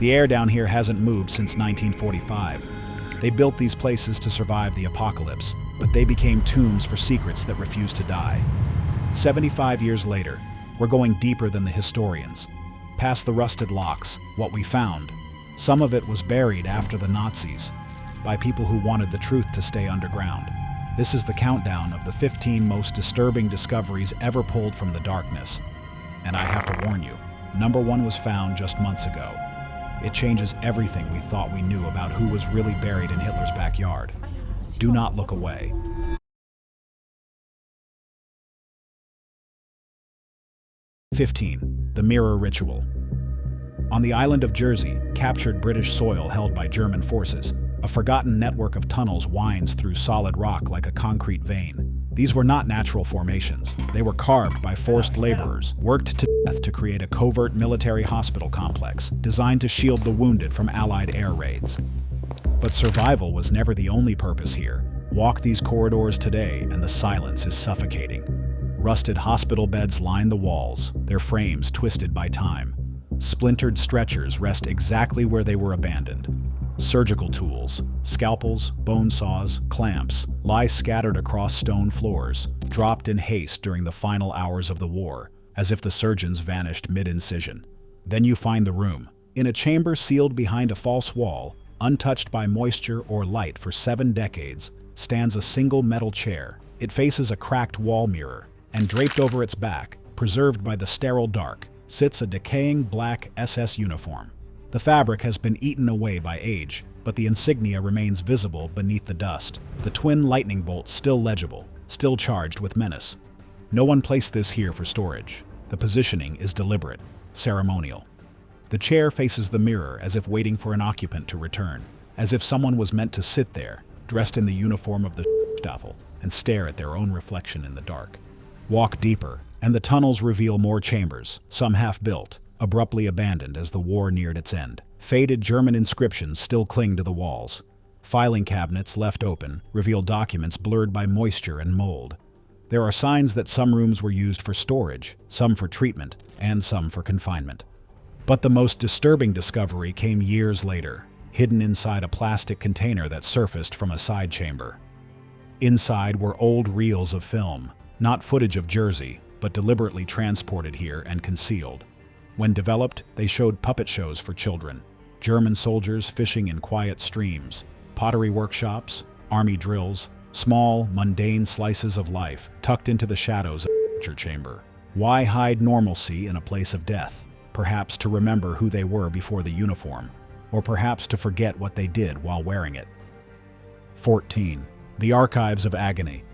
The air down here hasn't moved since 1945. They built these places to survive the apocalypse, but they became tombs for secrets that refuse to die. 75 years later, we're going deeper than the historians. Past the rusted locks, what we found, some of it was buried after the Nazis, by people who wanted the truth to stay underground. This is the countdown of the 15 most disturbing discoveries ever pulled from the darkness. And I have to warn you, number 1 was found just months ago. It changes everything we thought we knew about who was really buried in Hitler's backyard. Do not look away. 15. The Mirror Ritual. On the island of Jersey, captured British soil held by German forces, a forgotten network of tunnels winds through solid rock like a concrete vein. These were not natural formations. They were carved by forced laborers, worked to death to create a covert military hospital complex designed to shield the wounded from Allied air raids. But survival was never the only purpose here. Walk these corridors today and the silence is suffocating. Rusted hospital beds line the walls, their frames twisted by time. Splintered stretchers rest exactly where they were abandoned. Surgical tools, scalpels, bone saws, clamps, lie scattered across stone floors, dropped in haste during the final hours of the war, as if the surgeons vanished mid-incision. Then you find the room. In a chamber sealed behind a false wall, untouched by moisture or light for 7 decades, stands a single metal chair. It faces a cracked wall mirror, and draped over its back, preserved by the sterile dark, sits a decaying black SS uniform. The fabric has been eaten away by age, but the insignia remains visible beneath the dust, the twin lightning bolts still legible, still charged with menace. No one placed this here for storage. The positioning is deliberate, ceremonial. The chair faces the mirror as if waiting for an occupant to return, as if someone was meant to sit there, dressed in the uniform of the Staffel, and stare at their own reflection in the dark. Walk deeper, and the tunnels reveal more chambers, some half-built, abruptly abandoned as the war neared its end. Faded German inscriptions still cling to the walls. Filing cabinets left open reveal documents blurred by moisture and mold. There are signs that some rooms were used for storage, some for treatment, and some for confinement. But the most disturbing discovery came years later, hidden inside a plastic container that surfaced from a side chamber. Inside were old reels of film, not footage of Jersey, but deliberately transported here and concealed. When developed, they showed puppet shows for children, German soldiers fishing in quiet streams, pottery workshops, army drills, small, mundane slices of life tucked into the shadows of the torture chamber. Why hide normalcy in a place of death? Perhaps to remember who they were before the uniform, or perhaps to forget what they did while wearing it. 14. The Archives of Agony.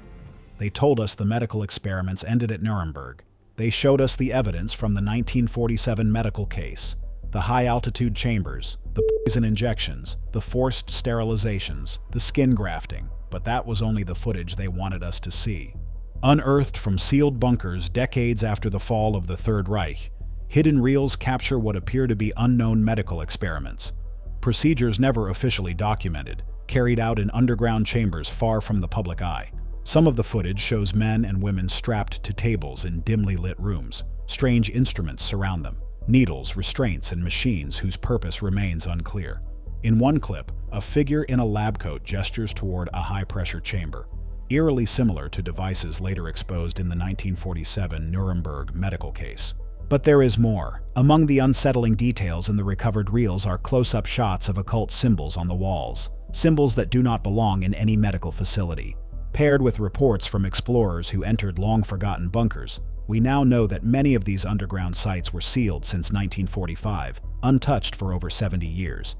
They told us the medical experiments ended at Nuremberg. They showed us the evidence from the 1947 medical case, the high-altitude chambers, the poison injections, the forced sterilizations, the skin grafting, but that was only the footage they wanted us to see. Unearthed from sealed bunkers decades after the fall of the Third Reich, hidden reels capture what appear to be unknown medical experiments. Procedures never officially documented, carried out in underground chambers far from the public eye. Some of the footage shows men and women strapped to tables in dimly lit rooms. Strange instruments surround them, needles, restraints, and machines whose purpose remains unclear. In one clip, a figure in a lab coat gestures toward a high-pressure chamber, eerily similar to devices later exposed in the 1947 Nuremberg medical case. But there is more. Among the unsettling details in the recovered reels are close-up shots of occult symbols on the walls, symbols that do not belong in any medical facility. Paired with reports from explorers who entered long-forgotten bunkers, we now know that many of these underground sites were sealed since 1945, untouched for over 70 years.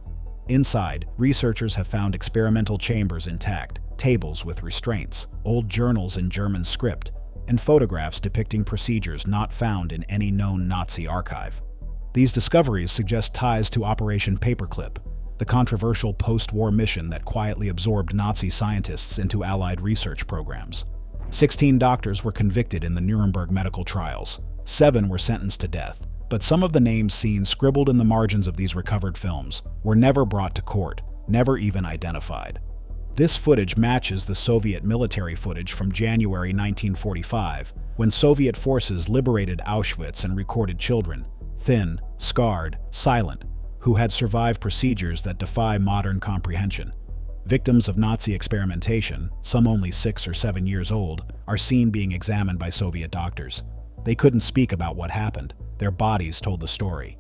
Inside, researchers have found experimental chambers intact, tables with restraints, old journals in German script, and photographs depicting procedures not found in any known Nazi archive. These discoveries suggest ties to Operation Paperclip, the controversial post-war mission that quietly absorbed Nazi scientists into Allied research programs. 16 doctors were convicted in the Nuremberg medical trials. 7 were sentenced to death, but some of the names seen scribbled in the margins of these recovered films were never brought to court, never even identified. This footage matches the Soviet military footage from January 1945, when Soviet forces liberated Auschwitz and recorded children, thin, scarred, silent, who had survived procedures that defy modern comprehension. Victims of Nazi experimentation, some only 6 or 7 years old, are seen being examined by Soviet doctors. They couldn't speak about what happened. Their bodies told the story.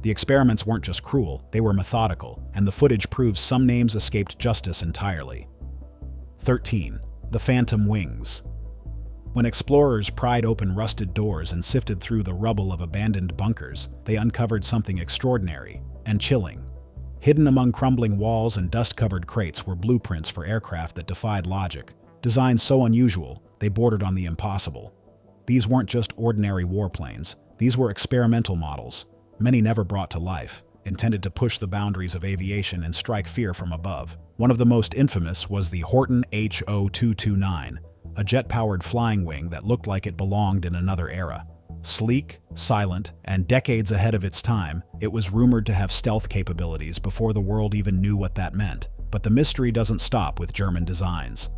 The experiments weren't just cruel, they were methodical, and the footage proves some names escaped justice entirely. 13. The Phantom Wings. When explorers pried open rusted doors and sifted through the rubble of abandoned bunkers, they uncovered something extraordinary and chilling. Hidden among crumbling walls and dust-covered crates were blueprints for aircraft that defied logic. Designs so unusual, they bordered on the impossible. These weren't just ordinary warplanes. These were experimental models, many never brought to life, intended to push the boundaries of aviation and strike fear from above. One of the most infamous was the Horton HO-229, a jet-powered flying wing that looked like it belonged in another era. Sleek, silent, and decades ahead of its time, it was rumored to have stealth capabilities before the world even knew what that meant. But the mystery doesn't stop with German designs.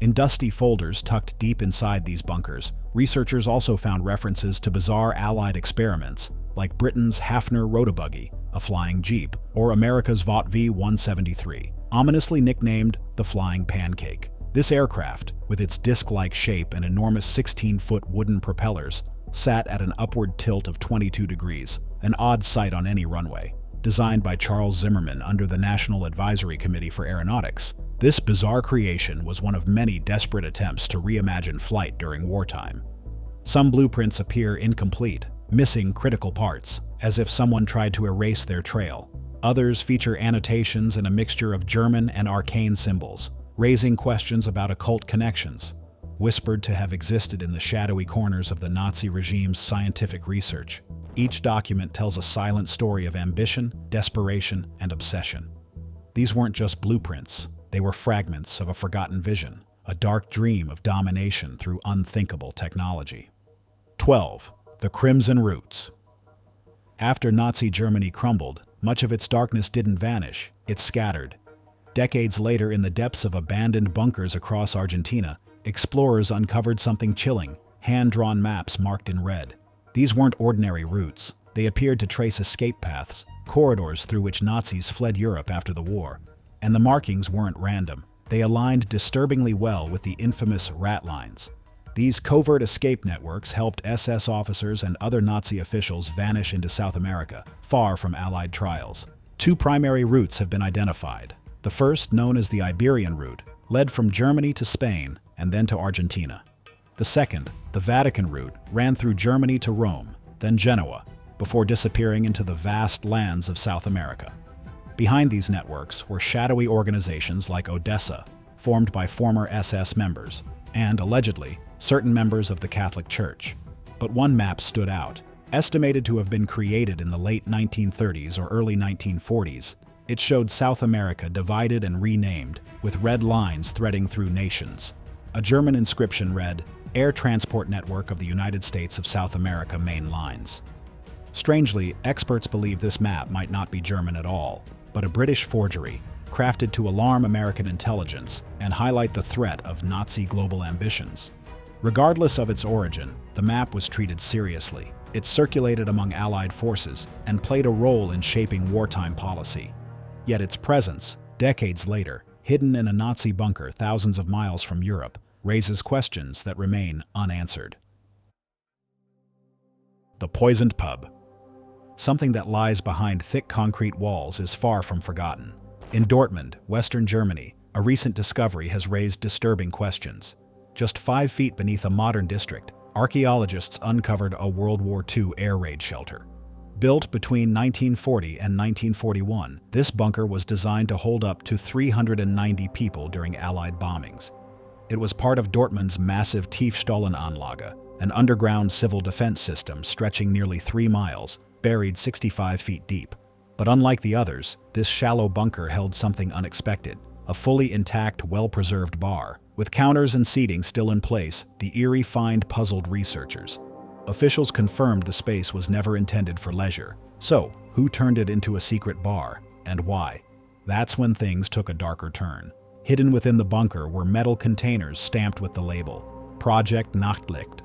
In dusty folders tucked deep inside these bunkers, researchers also found references to bizarre Allied experiments, like Britain's Hafner Rotobuggy, a flying jeep, or America's Vought V-173, ominously nicknamed the Flying Pancake. This aircraft, with its disc-like shape and enormous 16-foot wooden propellers, sat at an upward tilt of 22 degrees, an odd sight on any runway. Designed by Charles Zimmerman under the National Advisory Committee for Aeronautics, this bizarre creation was one of many desperate attempts to reimagine flight during wartime. Some blueprints appear incomplete, missing critical parts, as if someone tried to erase their trail. Others feature annotations and a mixture of German and arcane symbols, raising questions about occult connections, whispered to have existed in the shadowy corners of the Nazi regime's scientific research. Each document tells a silent story of ambition, desperation, and obsession. These weren't just blueprints, they were fragments of a forgotten vision, a dark dream of domination through unthinkable technology. 12. The Crimson Roots. After Nazi Germany crumbled, much of its darkness didn't vanish, it scattered. Decades later, in the depths of abandoned bunkers across Argentina, explorers uncovered something chilling, hand-drawn maps marked in red. These weren't ordinary routes. They appeared to trace escape paths, corridors through which Nazis fled Europe after the war. And the markings weren't random. They aligned disturbingly well with the infamous rat lines. These covert escape networks helped SS officers and other Nazi officials vanish into South America, far from Allied trials. 2 primary routes have been identified. The first, known as the Iberian route, led from Germany to Spain and then to Argentina. The second, the Vatican route, ran through Germany to Rome, then Genoa, before disappearing into the vast lands of South America. Behind these networks were shadowy organizations like Odessa, formed by former SS members, and, allegedly, certain members of the Catholic Church. But one map stood out. Estimated to have been created in the late 1930s or early 1940s, it showed South America divided and renamed, with red lines threading through nations. A German inscription read, "Air Transport Network of the United States of South America Main Lines." Strangely, experts believe this map might not be German at all, but a British forgery, crafted to alarm American intelligence and highlight the threat of Nazi global ambitions. Regardless of its origin, the map was treated seriously. It circulated among Allied forces and played a role in shaping wartime policy. Yet its presence, decades later, hidden in a Nazi bunker thousands of miles from Europe, raises questions that remain unanswered. The Poisoned Pub. Something that lies behind thick concrete walls is far from forgotten. In Dortmund, Western Germany, a recent discovery has raised disturbing questions. Just 5 feet beneath a modern district, archaeologists uncovered a World War II air raid shelter. Built between 1940 and 1941, this bunker was designed to hold up to 390 people during Allied bombings. It was part of Dortmund's massive Tiefstollenanlage, an underground civil defense system stretching nearly 3 miles, buried 65 feet deep. But unlike the others, this shallow bunker held something unexpected: a fully intact, well-preserved bar. With counters and seating still in place, the eerie find puzzled researchers. Officials confirmed the space was never intended for leisure. So, who turned it into a secret bar, and why? That's when things took a darker turn. Hidden within the bunker were metal containers stamped with the label, Project Nachtlicht.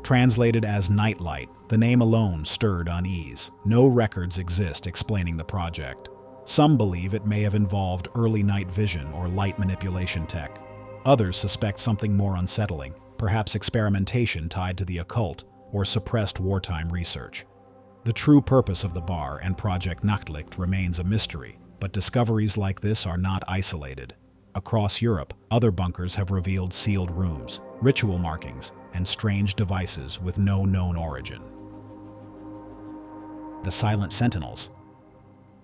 Translated as Nightlight, the name alone stirred unease. No records exist explaining the project. Some believe it may have involved early night vision or light manipulation tech. Others suspect something more unsettling, perhaps experimentation tied to the occult or suppressed wartime research. The true purpose of the bar and Project Nachtlicht remains a mystery, but discoveries like this are not isolated. Across Europe, other bunkers have revealed sealed rooms, ritual markings, and strange devices with no known origin. The silent sentinels.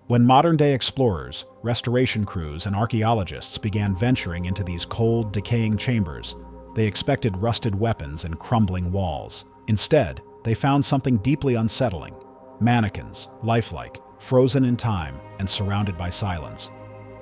When modern-day explorers, restoration crews, and archaeologists began venturing into these cold, decaying chambers, they expected rusted weapons and crumbling walls. Instead, they found something deeply unsettling: mannequins, lifelike, frozen in time, and surrounded by silence.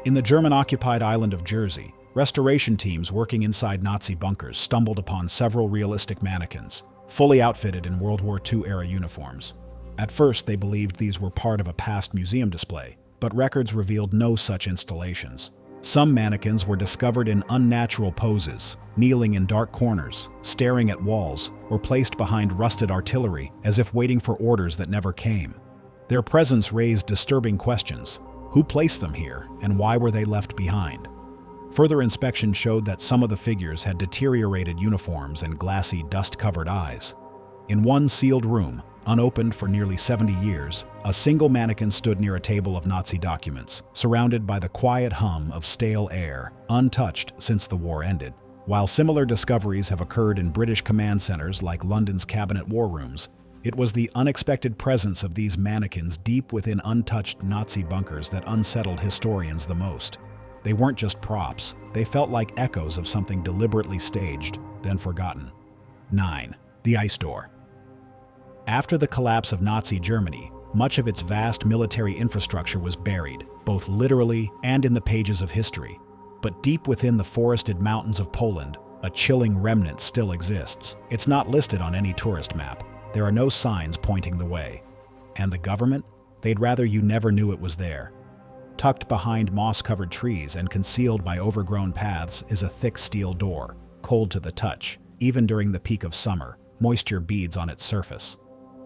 In the German-occupied island of Jersey, restoration teams working inside Nazi bunkers stumbled upon several realistic mannequins, fully outfitted in World War II-era uniforms. At first, they believed these were part of a past museum display, but records revealed no such installations. Some mannequins were discovered in unnatural poses, kneeling in dark corners, staring at walls, or placed behind rusted artillery as if waiting for orders that never came. Their presence raised disturbing questions. Who placed them here, and why were they left behind? Further inspection showed that some of the figures had deteriorated uniforms and glassy, dust-covered eyes. In one sealed room, unopened for nearly 70 years, a single mannequin stood near a table of Nazi documents, surrounded by the quiet hum of stale air, untouched since the war ended. While similar discoveries have occurred in British command centers like London's Cabinet War Rooms, it was the unexpected presence of these mannequins deep within untouched Nazi bunkers that unsettled historians the most. They weren't just props, they felt like echoes of something deliberately staged, then forgotten. 9. The Ice Door. After the collapse of Nazi Germany, much of its vast military infrastructure was buried, both literally and in the pages of history. But deep within the forested mountains of Poland, a chilling remnant still exists. It's not listed on any tourist map. There are no signs pointing the way. And the government? They'd rather you never knew it was there. Tucked behind moss-covered trees and concealed by overgrown paths is a thick steel door, cold to the touch. Even during the peak of summer, moisture beads on its surface.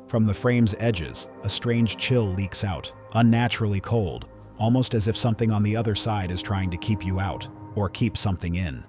From the frame's edges, a strange chill leaks out, unnaturally cold, almost as if something on the other side is trying to keep you out, or keep something in.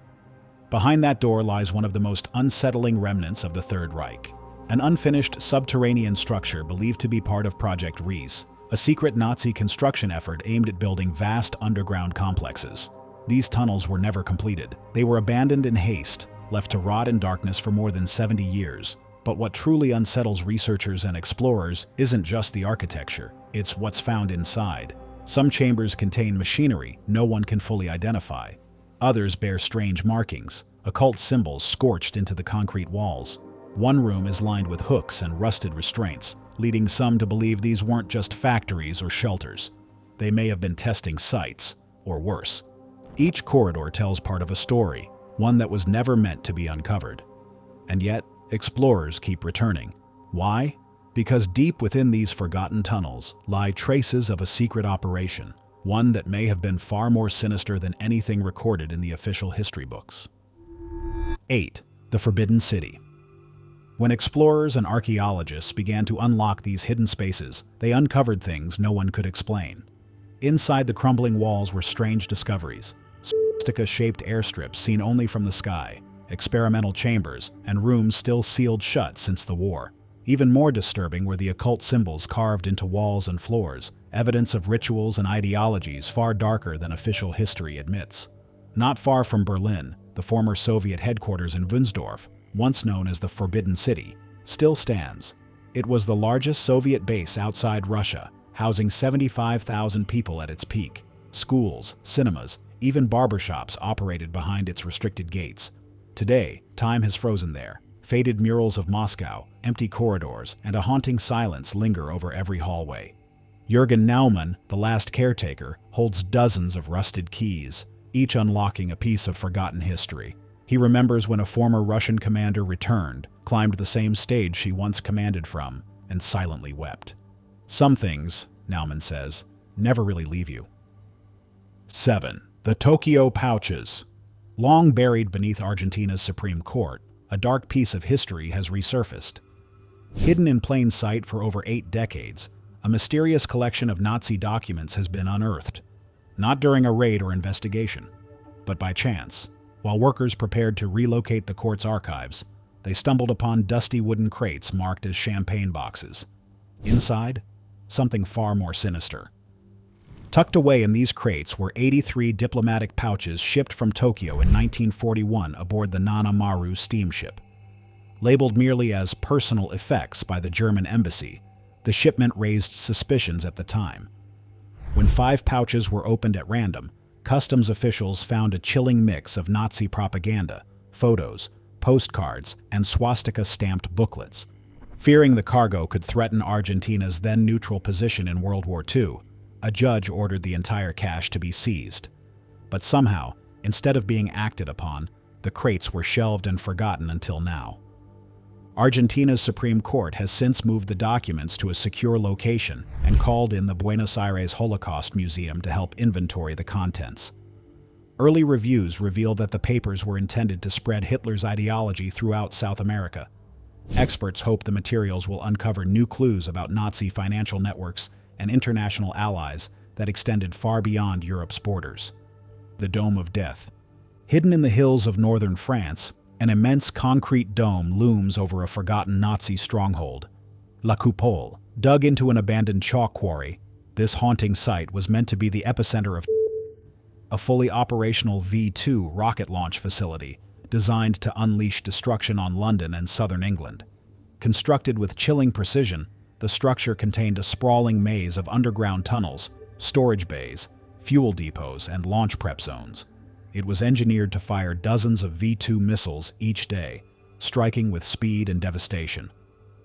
Behind that door lies one of the most unsettling remnants of the Third Reich. An unfinished subterranean structure believed to be part of Project Reese, a secret Nazi construction effort aimed at building vast underground complexes. These tunnels were never completed. They were abandoned in haste, left to rot in darkness for more than 70 years. But what truly unsettles researchers and explorers isn't just the architecture, it's what's found inside. Some chambers contain machinery no one can fully identify. Others bear strange markings, occult symbols scorched into the concrete walls. One room is lined with hooks and rusted restraints, leading some to believe these weren't just factories or shelters. They may have been testing sites, or worse. Each corridor tells part of a story, one that was never meant to be uncovered. And yet, explorers keep returning. Why? Because deep within these forgotten tunnels lie traces of a secret operation, one that may have been far more sinister than anything recorded in the official history books. 8. The Forbidden City. When explorers and archaeologists began to unlock these hidden spaces, they uncovered things no one could explain. Inside the crumbling walls were strange discoveries: swastika-shaped airstrips seen only from the sky, experimental chambers, and rooms still sealed shut since the war. Even more disturbing were the occult symbols carved into walls and floors, evidence of rituals and ideologies far darker than official history admits. Not far from Berlin, the former Soviet headquarters in Wunsdorf, once known as the Forbidden City, still stands. It was the largest Soviet base outside Russia, housing 75,000 people at its peak. Schools, cinemas, even barbershops operated behind its restricted gates. Today, time has frozen there. Faded murals of Moscow, empty corridors, and a haunting silence linger over every hallway. Jürgen Naumann, the last caretaker, holds dozens of rusted keys, each unlocking a piece of forgotten history. He remembers when a former Russian commander returned, climbed the same stage she once commanded from, and silently wept. Some things, Naumann says, never really leave you. 7. The Tokyo Pouches. Long buried beneath Argentina's Supreme Court, a dark piece of history has resurfaced. Hidden in plain sight for over 8 decades, a mysterious collection of Nazi documents has been unearthed, not during a raid or investigation, but by chance. While workers prepared to relocate the court's archives, they stumbled upon dusty wooden crates marked as champagne boxes. Inside, something far more sinister. Tucked away in these crates were 83 diplomatic pouches shipped from Tokyo in 1941 aboard the Nana Maru steamship. Labeled merely as personal effects by the German embassy, the shipment raised suspicions at the time. When 5 pouches were opened at random, customs officials found a chilling mix of Nazi propaganda, photos, postcards, and swastika-stamped booklets. Fearing the cargo could threaten Argentina's then-neutral position in World War II, a judge ordered the entire cache to be seized. But somehow, instead of being acted upon, the crates were shelved and forgotten until now. Argentina's Supreme Court has since moved the documents to a secure location and called in the Buenos Aires Holocaust Museum to help inventory the contents. Early reviews reveal that the papers were intended to spread Hitler's ideology throughout South America. Experts hope the materials will uncover new clues about Nazi financial networks and international allies that extended far beyond Europe's borders. The Dome of Death. Hidden in the hills of northern France, an immense concrete dome looms over a forgotten Nazi stronghold. La Coupole. Dug into an abandoned chalk quarry, this haunting site was meant to be the epicenter of a fully operational W2 rocket launch facility designed to unleash destruction on London and southern England. Constructed with chilling precision, the structure contained a sprawling maze of underground tunnels, storage bays, fuel depots, and launch prep zones. It was engineered to fire dozens of V2 missiles each day, striking with speed and devastation.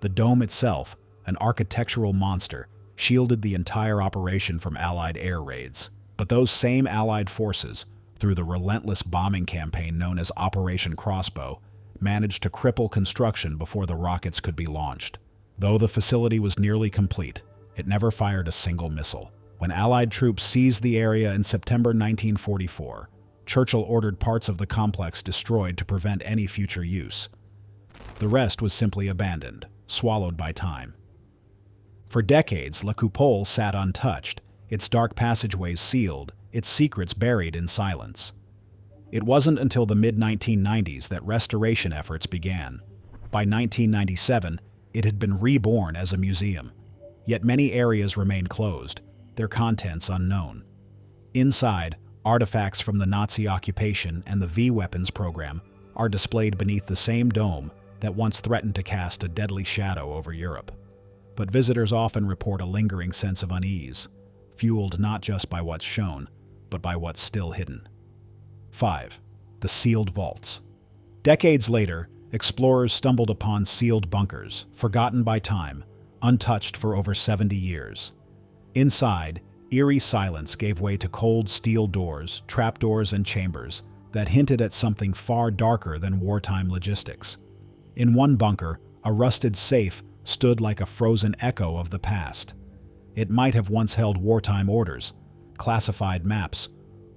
The dome itself, an architectural monster, shielded the entire operation from Allied air raids. But those same Allied forces, through the relentless bombing campaign known as Operation Crossbow, managed to cripple construction before the rockets could be launched. Though the facility was nearly complete, it never fired a single missile. When Allied troops seized the area in September 1944, Churchill ordered parts of the complex destroyed to prevent any future use. The rest was simply abandoned, swallowed by time. For decades, La Coupole sat untouched, its dark passageways sealed, its secrets buried in silence. It wasn't until the mid-1990s that restoration efforts began. By 1997, it had been reborn as a museum. Yet many areas remain closed, their contents unknown. Inside, artifacts from the Nazi occupation and the V-weapons program are displayed beneath the same dome that once threatened to cast a deadly shadow over Europe. But visitors often report a lingering sense of unease, fueled not just by what's shown, but by what's still hidden. 5. The sealed vaults. Decades later, explorers stumbled upon sealed bunkers, forgotten by time, untouched for over 70 years. Inside, eerie silence gave way to cold steel doors, trapdoors, and chambers that hinted at something far darker than wartime logistics. In one bunker, a rusted safe stood like a frozen echo of the past. It might have once held wartime orders, classified maps,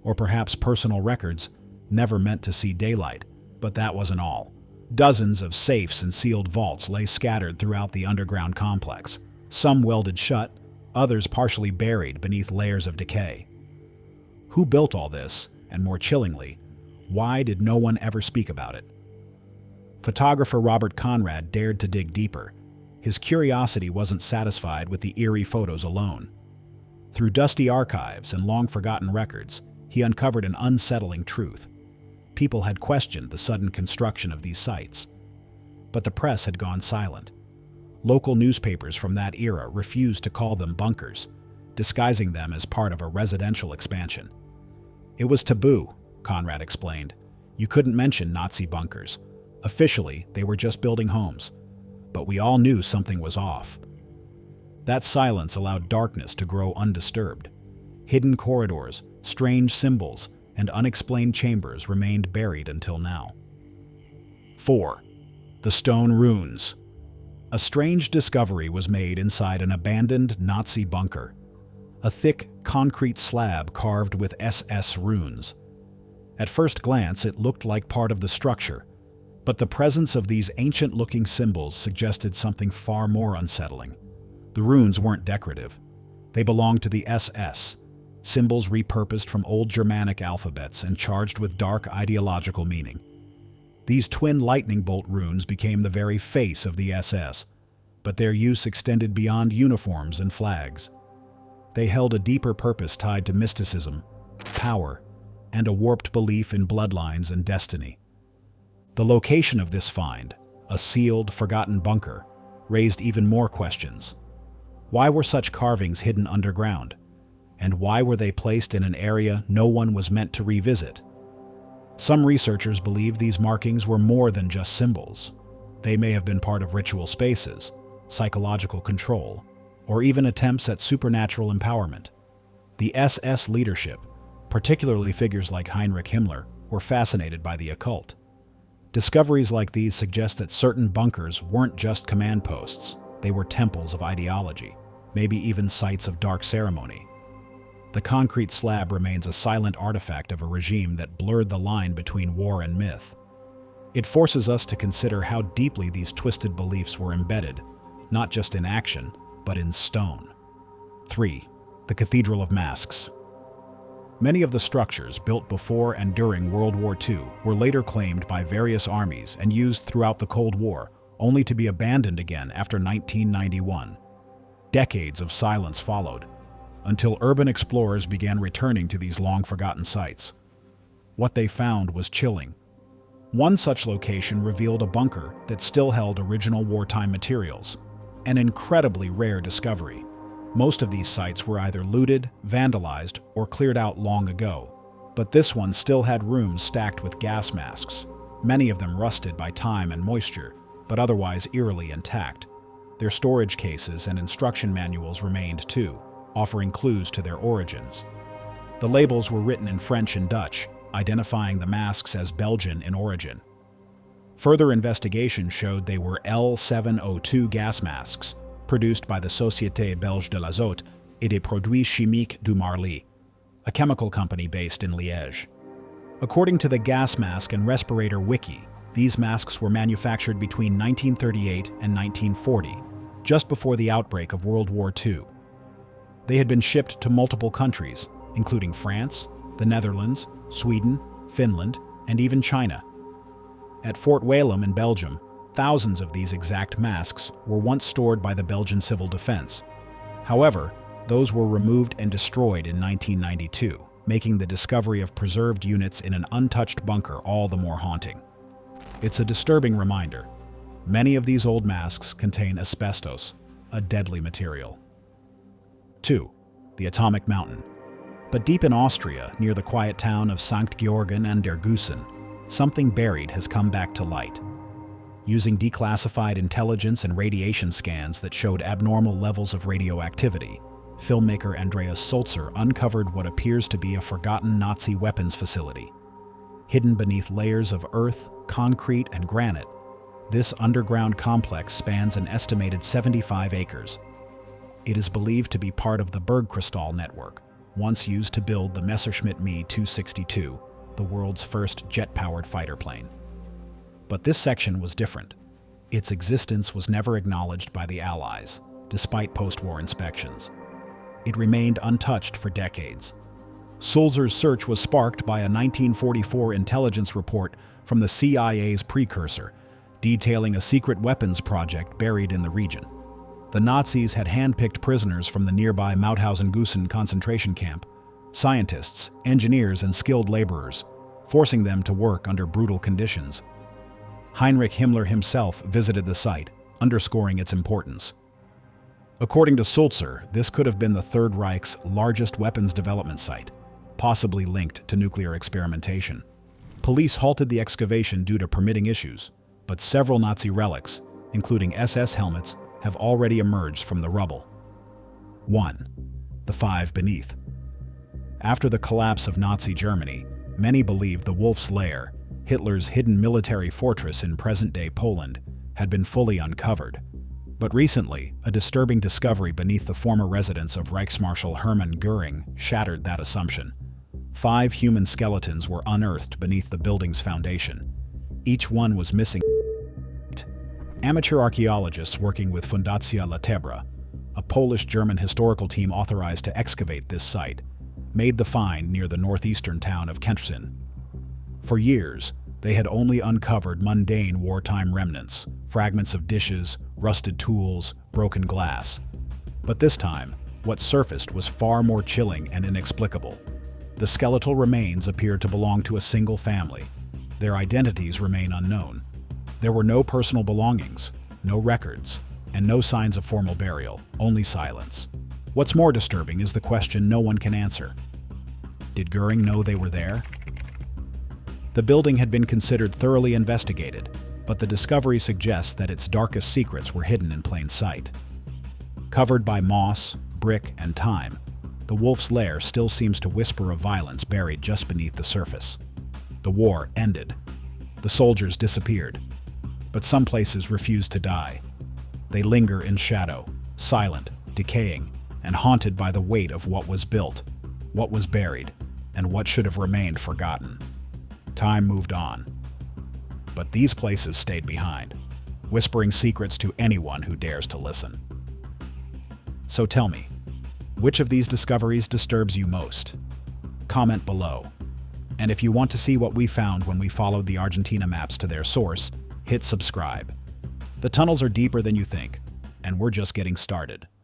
or perhaps personal records never meant to see daylight, but that wasn't all. Dozens of safes and sealed vaults lay scattered throughout the underground complex, some welded shut, others partially buried beneath layers of decay. Who built all this, and more chillingly, why did no one ever speak about it? Photographer Robert Conrad dared to dig deeper. His curiosity wasn't satisfied with the eerie photos alone. Through dusty archives and long-forgotten records, he uncovered an unsettling truth. People had questioned the sudden construction of these sites, but the press had gone silent. Local newspapers from that era refused to call them bunkers, disguising them as part of a residential expansion. It was taboo, Conrad explained. You couldn't mention Nazi bunkers. Officially, they were just building homes, but we all knew something was off. That silence allowed darkness to grow undisturbed. Hidden corridors, strange symbols, and unexplained chambers remained buried until now. 4. The Stone Runes. A strange discovery was made inside an abandoned Nazi bunker. A thick, concrete slab carved with SS runes. At first glance, it looked like part of the structure, But the presence of these ancient-looking symbols suggested something far more unsettling. The runes weren't decorative. They belonged to the SS, symbols repurposed from old Germanic alphabets and charged with dark ideological meaning. These twin lightning bolt runes became the very face of the SS, but their use extended beyond uniforms and flags. They held a deeper purpose tied to mysticism, power, and a warped belief in bloodlines and destiny. The location of this find, a sealed, forgotten bunker, raised even more questions. Why were such carvings hidden underground? And why were they placed in an area no one was meant to revisit? Some researchers believe these markings were more than just symbols. They may have been part of ritual spaces, psychological control, or even attempts at supernatural empowerment. The SS leadership, particularly figures like Heinrich Himmler, were fascinated by the occult. Discoveries like these suggest that certain bunkers weren't just command posts, they were temples of ideology, maybe even sites of dark ceremony. The concrete slab remains a silent artifact of a regime that blurred the line between war and myth. It forces us to consider how deeply these twisted beliefs were embedded, not just in action, but in stone. 3. The Cathedral of Masks. Many of the structures built before and during World War II were later claimed by various armies and used throughout the Cold War, only to be abandoned again after 1991. Decades of silence followed, until urban explorers began returning to these long-forgotten sites. What they found was chilling. One such location revealed a bunker that still held original wartime materials, an incredibly rare discovery. Most of these sites were either looted, vandalized, or cleared out long ago, but this one still had rooms stacked with gas masks, many of them rusted by time and moisture, but otherwise eerily intact. Their storage cases and instruction manuals remained too, offering clues to their origins. The labels were written in French and Dutch, identifying the masks as Belgian in origin. Further investigation showed they were L702 gas masks, produced by the Société Belge de l'Azote et des Produits Chimiques du Marly, a chemical company based in Liège. According to the Gas Mask and Respirator Wiki, these masks were manufactured between 1938 and 1940, just before the outbreak of World War II. They had been shipped to multiple countries, including France, the Netherlands, Sweden, Finland, and even China. At Fort Whalum in Belgium, thousands of these exact masks were once stored by the Belgian Civil Defense. However, those were removed and destroyed in 1992, making the discovery of preserved units in an untouched bunker all the more haunting. It's a disturbing reminder. Many of these old masks contain asbestos, a deadly material. 2. The Atomic Mountain. But deep in Austria, near the quiet town of St. Georgen an der Gusen, something buried has come back to light. Using declassified intelligence and radiation scans that showed abnormal levels of radioactivity, filmmaker Andreas Sulzer uncovered what appears to be a forgotten Nazi weapons facility. Hidden beneath layers of earth, concrete, and granite, this underground complex spans an estimated 75 acres. It is believed to be part of the Bergkristall network, once used to build the Messerschmitt Me 262, the world's first jet-powered fighter plane. But this section was different. Its existence was never acknowledged by the Allies, despite post-war inspections. It remained untouched for decades. Sulzer's search was sparked by a 1944 intelligence report from the CIA's precursor, detailing a secret weapons project buried in the region. The Nazis had handpicked prisoners from the nearby Mauthausen-Gusen concentration camp, scientists, engineers, and skilled laborers, forcing them to work under brutal conditions. Heinrich Himmler himself visited the site, underscoring its importance. According to Sulzer, this could have been the Third Reich's largest weapons development site, possibly linked to nuclear experimentation. Police halted the excavation due to permitting issues, but several Nazi relics, including SS helmets, have already emerged from the rubble. 1. The Five Beneath. After the collapse of Nazi Germany, many believed the Wolf's Lair, Hitler's hidden military fortress in present-day Poland, had been fully uncovered. But recently, a disturbing discovery beneath the former residence of Reichsmarschall Hermann Göring shattered that assumption. 5 human skeletons were unearthed beneath the building's foundation. Each one was missing. Amateur archaeologists working with Fundacja Latebra, a Polish-German historical team authorized to excavate this site, made the find near the northeastern town of Kętrzyn. For years, they had only uncovered mundane wartime remnants, fragments of dishes, rusted tools, broken glass. But this time, what surfaced was far more chilling and inexplicable. The skeletal remains appeared to belong to a single family. Their identities remain unknown. There were no personal belongings, no records, and no signs of formal burial, only silence. What's more disturbing is the question no one can answer. Did Göring know they were there? The building had been considered thoroughly investigated, but the discovery suggests that its darkest secrets were hidden in plain sight. Covered by moss, brick, and time, the wolf's lair still seems to whisper of violence buried just beneath the surface. The war ended. The soldiers disappeared. But some places refused to die. They linger in shadow, silent, decaying, and haunted by the weight of what was built, what was buried, and what should have remained forgotten. Time moved on. But these places stayed behind, whispering secrets to anyone who dares to listen. So tell me, which of these discoveries disturbs you most? Comment below. And if you want to see what we found when we followed the Argentina maps to their source, hit subscribe. The tunnels are deeper than you think, and we're just getting started.